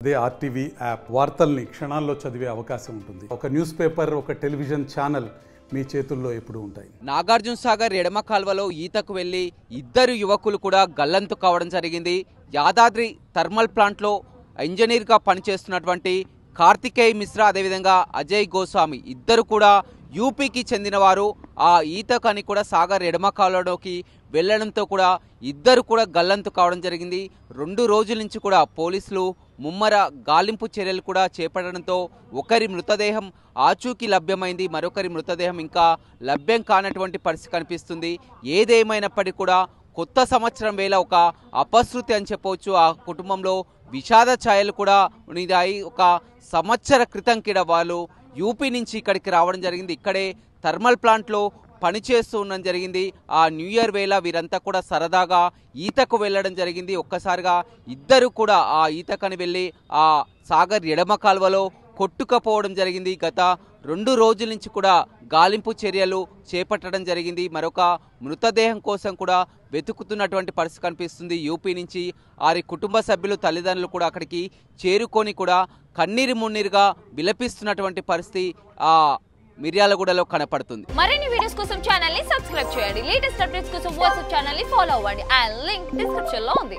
అదే RTV app వార్తల్ని క్షణాల్లో చదివే అవకాశం ఉంటుంది. ఒక న్యూస్ పేపర్, ఒక టెలివిజన్ ఛానల్ మీ చేతుల్లో ఎప్పుడూ ఉంటాయి. నాగార్జున సాగర్ ఎడమ కాల్వలో ఈతకు వెళ్లి ఇద్దరు యువకులు కూడా గల్లంతు కావడం జరిగింది. యాదాద్రి థర్మల్ ప్లాంట్లో ఇంజనీర్గా పనిచేస్తున్నటువంటి కార్తికేయ మిశ్రా, అదేవిధంగా అజయ్ గోస్వామి ఇద్దరు కూడా యూపీకి చెందినవారు. ఆ ఈతకని కూడా సాగర్ ఎడమ కాలువలోకి వెళ్లడంతో కూడా ఇద్దరు కూడా గల్లంతు కావడం జరిగింది. 2 రోజుల నుంచి కూడా పోలీసులు ముమ్మర గాలింపు చర్యలు కూడా చేపట్టడంతో ఒకరి మృతదేహం ఆచూకీ లభ్యమైంది, మరొకరి మృతదేహం ఇంకా లభ్యం కానటువంటి పరిస్థితి కనిపిస్తుంది. ఏదేమైనప్పటికీ కూడా కొత్త సంవత్సరం వేళ ఒక అపశృతి అని చెప్పవచ్చు. ఆ కుటుంబంలో విషాద ఛాయలు కూడా ఉన్నాయి. ఒక సంవత్సర క్రితం కూడా వాళ్ళు యూపీ నుంచి ఇక్కడికి రావడం జరిగింది. ఇక్కడే థర్మల్ ప్లాంట్లో పనిచేస్తూ ఉండడం జరిగింది. ఆ న్యూ ఇయర్ వేళ వీరంతా కూడా సరదాగా ఈతకు వెళ్ళడం జరిగింది. ఒక్కసారిగా ఇద్దరు కూడా ఆ ఈతకని వెళ్ళి ఆ సాగర్ ఎడమ కాల్వలో కొట్టుకపోవడం జరిగింది. గత 2 రోజుల నుంచి కూడా గాలింపు చర్యలు చేపట్టడం జరిగింది. మరొక మృతదేహం కోసం కూడా వెతుకుతున్నటువంటి పరిస్థితి కనిపిస్తుంది. యూపీ నుంచి వారి కుటుంబ సభ్యులు, తల్లిదండ్రులు కూడా అక్కడికి చేరుకొని కూడా కన్నీరు మున్నీరుగా విలపిస్తున్నటువంటి పరిస్థితి ఆ మిర్యాలగూడలో కనపడుతుంది. మరిన్ని వీడియోస్ కోసం ఛానల్ ని సబ్స్క్రైబ్ చేయండి. లేటెస్ట్ అప్డేట్స్ కోసం వాట్సాప్ ఛానల్ ని ఫాలో అవ్వండి. ఆ లింక్ డిస్క్రిప్షన్ లో ఉంది.